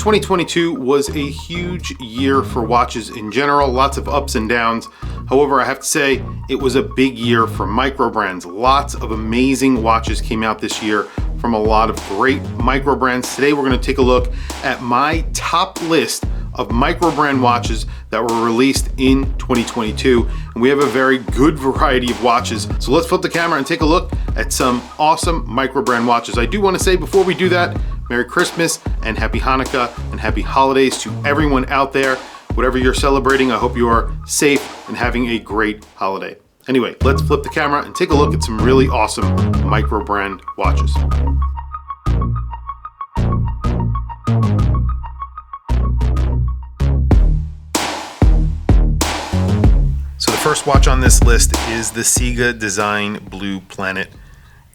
2022 was a huge year for watches in general, lots of ups and downs. However, I have to say it was a big year for Microbrands. Lots of amazing watches came out this year from a lot of great Microbrands. Today we're going to take a look at my top list of Microbrand watches that were released in 2022. And we have a very good variety of watches. So let's flip the camera and take a look at some awesome Microbrand watches. I do want to say before we do that, Merry Christmas and Happy Hanukkah and Happy Holidays to everyone out there. Whatever you're celebrating, I hope you are safe and having a great holiday. Anyway, let's flip the camera and take a look at some really awesome Microbrand watches. So the first watch on this list is the Ciga Design Blue Planet.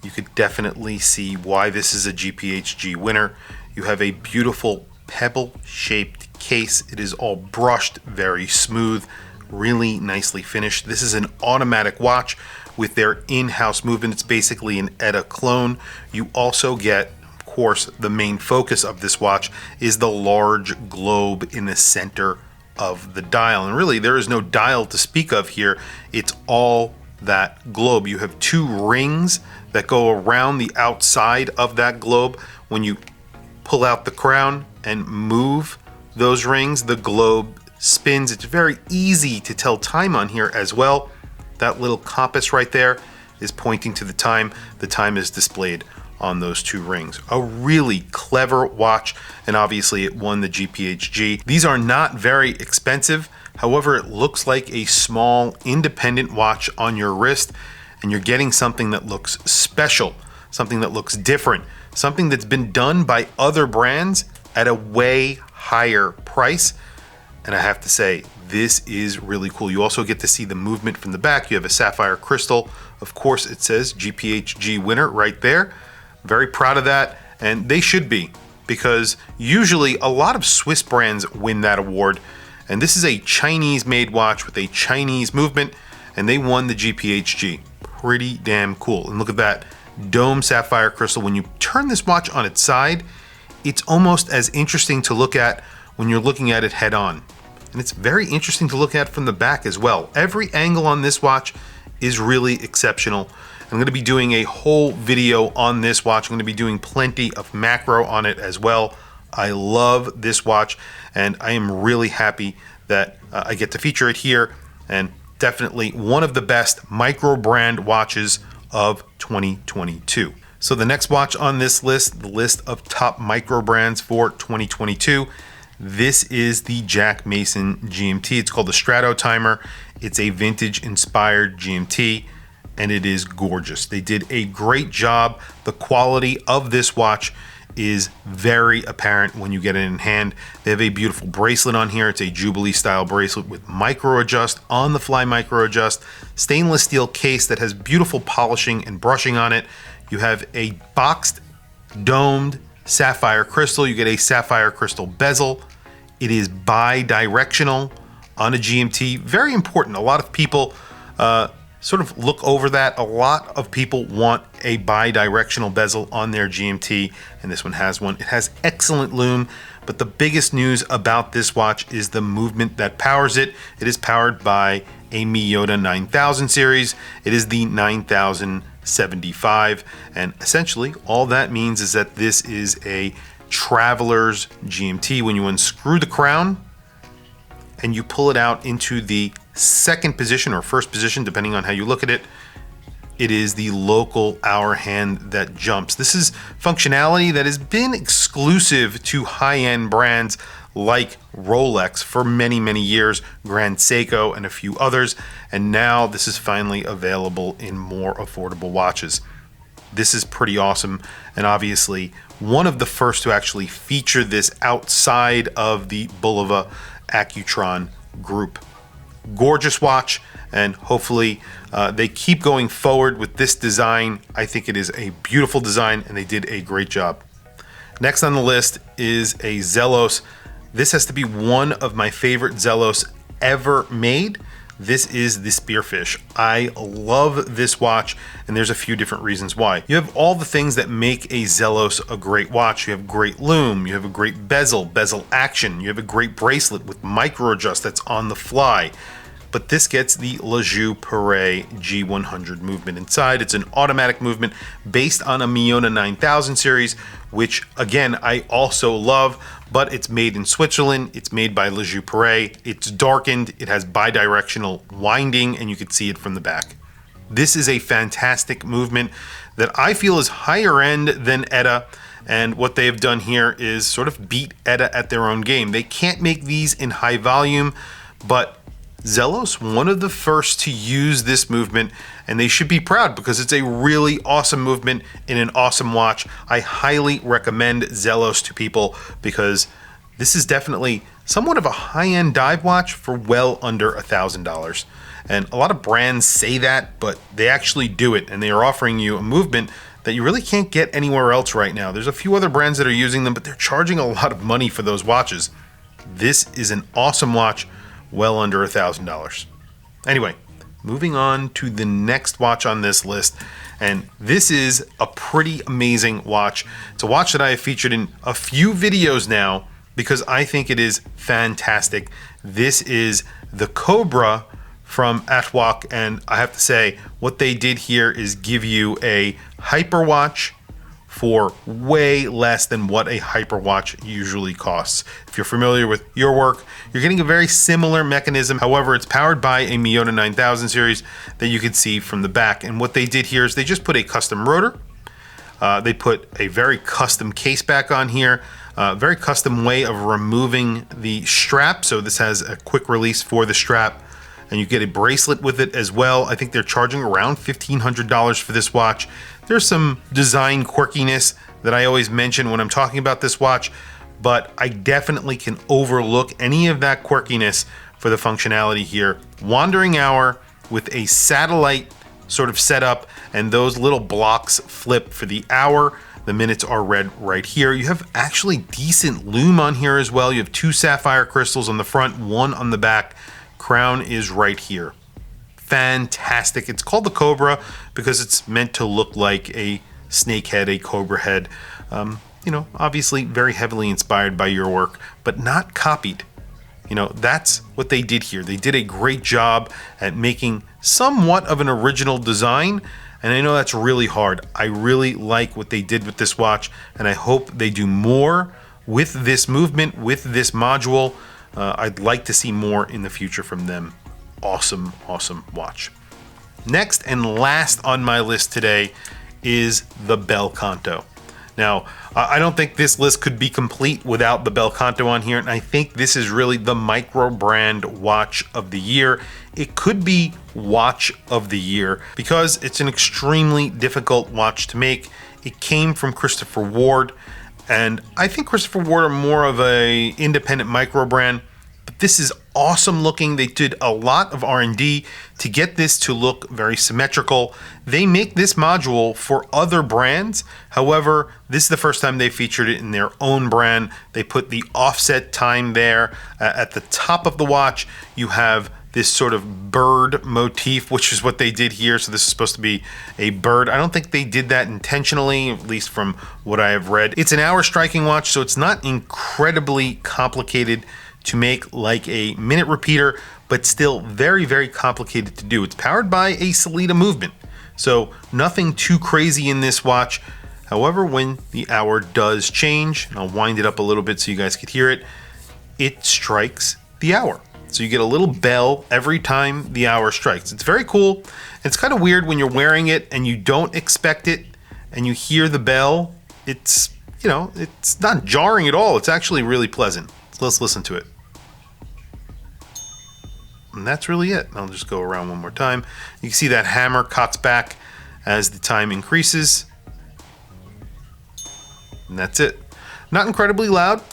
You could definitely see why this is a GPHG winner. You have a beautiful pebble-shaped case. It is all brushed, very smooth, really nicely finished. This is an automatic watch with their in-house movement. It's basically an ETA clone. You also get, of course, the main focus of this watch is the large globe in the center of the dial. And really, there is no dial to speak of here. It's all that globe. You have two rings that go around the outside of that globe. When you pull out the crown and move those rings, the globe spins. It's very easy to tell time on here as well. That little compass right there is pointing to the time. The time is displayed on those two rings. A really clever watch, and obviously it won the GPHG. These are not very expensive. However, it looks like a small independent watch on your wrist, and you're getting something that looks special, something that looks different, something that's been done by other brands at a way higher price. And I have to say, this is really cool. You also get to see the movement from the back. You have a sapphire crystal. Of course, it says GPHG winner right there. Very proud of that, and they should be, because usually a lot of Swiss brands win that award. And this is a Chinese-made watch with a Chinese movement, and they won the GPHG. Pretty damn cool. And look at that dome sapphire crystal. When you turn this watch on its side, it's almost as interesting to look at when you're looking at it head on. And it's very interesting to look at from the back as well. Every angle on this watch is really exceptional. I'm going to be doing a whole video on this watch. I'm going to be doing plenty of macro on it as well. I love this watch, and I am really happy that I get to feature it here, and definitely one of the best Microbrand watches of 2022. So the next watch on this list, the list of top Microbrands for 2022, this is the Mason GMT. It's called the Strat-o-timer. It's a vintage inspired GMT, and it is gorgeous. They did a great job. The quality of this watch is very apparent when you get it in hand. They have a beautiful bracelet on here. It's a Jubilee style bracelet with micro adjust, on the fly micro adjust, stainless steel case that has beautiful polishing and brushing on it. You have a boxed domed sapphire crystal. You get a sapphire crystal bezel. It is bi-directional on a GMT. Very important. A lot of people sort of look over that. A lot of people want a bi-directional bezel on their GMT, and this one has one. It has excellent lume, but the biggest news about this watch is the movement that powers it. It is powered by a Miyota 9000 series. It is the 9075, and essentially all that means is that this is a traveler's GMT. When you unscrew the crown and you pull it out into the second position or first position, depending on how you look at it, it is the local hour hand that jumps. This is functionality that has been exclusive to high-end brands like Rolex for many, many years, Grand Seiko and a few others, and now this is finally available in more affordable watches. This is pretty awesome, and obviously one of the first to actually feature this outside of the Bulova Accutron group. Gorgeous watch, and hopefully they keep going forward with this design. I think it is a beautiful design, and they did a great job. Next on the list is a Zelos. This has to be one of my favorite Zelos ever made. This is the Spearfish. I love this watch, and there's a few different reasons why. You have all the things that make a Zelos a great watch. You have great lume, you have a great bezel action, you have a great bracelet with micro adjust that's on the fly. But this gets the La Joux Perret G100 movement inside. It's an automatic movement based on a Miona 9000 series, which again, I also love, but it's made in Switzerland. It's made by La Joux Perret. It's darkened. It has bidirectional winding, and you can see it from the back. This is a fantastic movement that I feel is higher end than ETA. And what they have done here is sort of beat ETA at their own game. They can't make these in high volume, but Zelos, one of the first to use this movement, and they should be proud because it's a really awesome movement in an awesome watch. I highly recommend Zelos to people because this is definitely somewhat of a high-end dive watch for well under $1,000. And a lot of brands say that, but they actually do it, and they are offering you a movement that you really can't get anywhere else right now. There's a few other brands that are using them, but they're charging a lot of money for those watches. This is an awesome watch, well under $1,000. Anyway, moving on to the next watch on this list, and this is a pretty amazing watch. It's a watch that I have featured in a few videos now because I think it is fantastic. This is the Cobra from Ashwalk, and I have to say, what they did here is give you a hyper watch for way less than what a hyper watch usually costs. If you're familiar with your work, you're getting a very similar mechanism. However, it's powered by a Miona 9000 series that you can see from the back. And what they did here is they just put a custom rotor. They put a very custom case back on here, very custom way of removing the strap. So this has a quick release for the strap, and you get a bracelet with it as well. I think they're charging around $1,500 for this watch. There's some design quirkiness that I always mention when I'm talking about this watch, but I definitely can overlook any of that quirkiness for the functionality here. Wandering hour with a satellite sort of setup, and those little blocks flip for the hour. The minutes are read right here. You have actually decent lume on here as well. You have 2 sapphire crystals on the front, 1 on the back. Crown is right here. Fantastic. It's called the Cobra because it's meant to look like a snake head, a cobra head. You know, obviously very heavily inspired by your work, but not copied. You know, that's what they did here. They did a great job at making somewhat of an original design, and I know that's really hard. I really like what they did with this watch, and I hope they do more with this movement, with this module. I'd like to see more in the future from them. Awesome, awesome watch. Next and last on my list today is the Bel Canto. Now, I don't think this list could be complete without the Bel Canto on here, and I think this is really the Microbrand watch of the year. It could be watch of the year because it's an extremely difficult watch to make. It came from Christopher Ward, and I think Christopher Ward are more of a independent Microbrand. But this is awesome looking. They did a lot of R&D to get this to look very symmetrical. They make this module for other brands. However, this is the first time they featured it in their own brand. They put the offset time there. At the top of the watch, you have this sort of bird motif, which is what they did here. So this is supposed to be a bird. I don't think they did that intentionally, at least from what I have read. It's an hour striking watch, so it's not incredibly complicated to make like a minute repeater, but still very, very complicated to do. It's powered by a Sellita movement, so nothing too crazy in this watch. However, when the hour does change, and I'll wind it up a little bit so you guys could hear it, it strikes the hour. So you get a little bell every time the hour strikes. It's very cool. It's kind of weird when you're wearing it and you don't expect it and you hear the bell. It's, you know, it's not jarring at all. It's actually really pleasant. So let's listen to it. And that's really it. I'll just go around one more time. You can see that hammer cocks back as the time increases. And that's it. Not incredibly loud,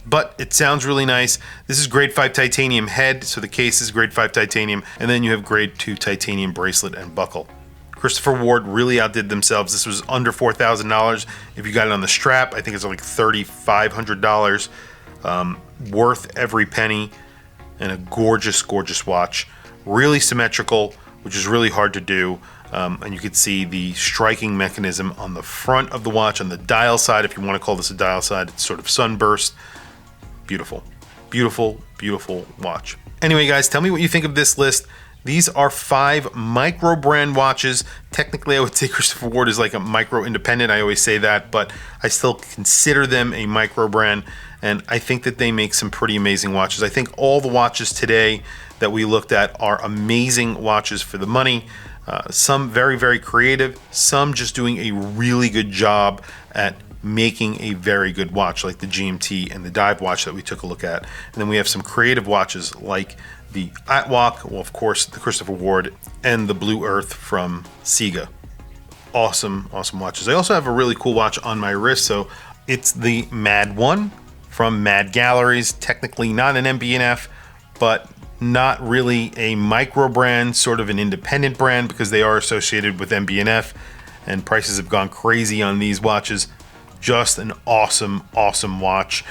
but it sounds really nice. This is grade 5 titanium head, so the case is grade 5 titanium, and then you have grade 2 titanium bracelet and buckle. Christopher Ward really outdid themselves. This was under $4,000. If you got it on the strap, I think it's like $3,500. Worth every penny, and a gorgeous, gorgeous watch. really symmetrical, which is really hard to do. And you can see the striking mechanism on the front of the watch, on the dial side, if you want to call this a dial side. It's sort of sunburst. Beautiful, beautiful, beautiful watch. Anyway, guys, tell me what you think of this list. These are 5 Microbrand watches. Technically, I would say Christopher Ward is like a micro independent. I always say that, but I still consider them a Microbrand, and I think that they make some pretty amazing watches. I think all the watches today that we looked at are amazing watches for the money. Some very, very creative, some just doing a really good job at making a very good watch, like the GMT and the dive watch that we took a look at. And then we have some creative watches like the Ashwalk, well, of course, the Christopher Ward, and the Blue Earth from Ciga. Awesome, awesome watches. I also have a really cool watch on my wrist. So it's the Mad 1 from Mad Galleries. Technically not an MB&F, but not really a Microbrand, sort of an independent brand, because they are associated with MB&F, and prices have gone crazy on these watches. Just an awesome, awesome watch.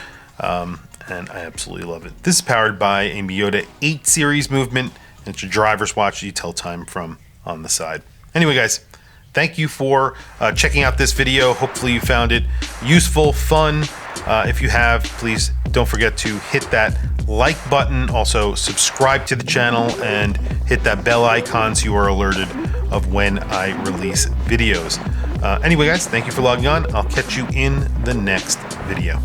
And I absolutely love it. This is powered by a Miyota 8 series movement, and it's a driver's watch you tell time from on the side. Anyway, guys, thank you for checking out this video. Hopefully you found it useful, fun. If you have, please don't forget to hit that like button. Also, subscribe to the channel and hit that bell icon so you are alerted of when I release videos. Anyway, guys, thank you for logging on. I'll catch you in the next video.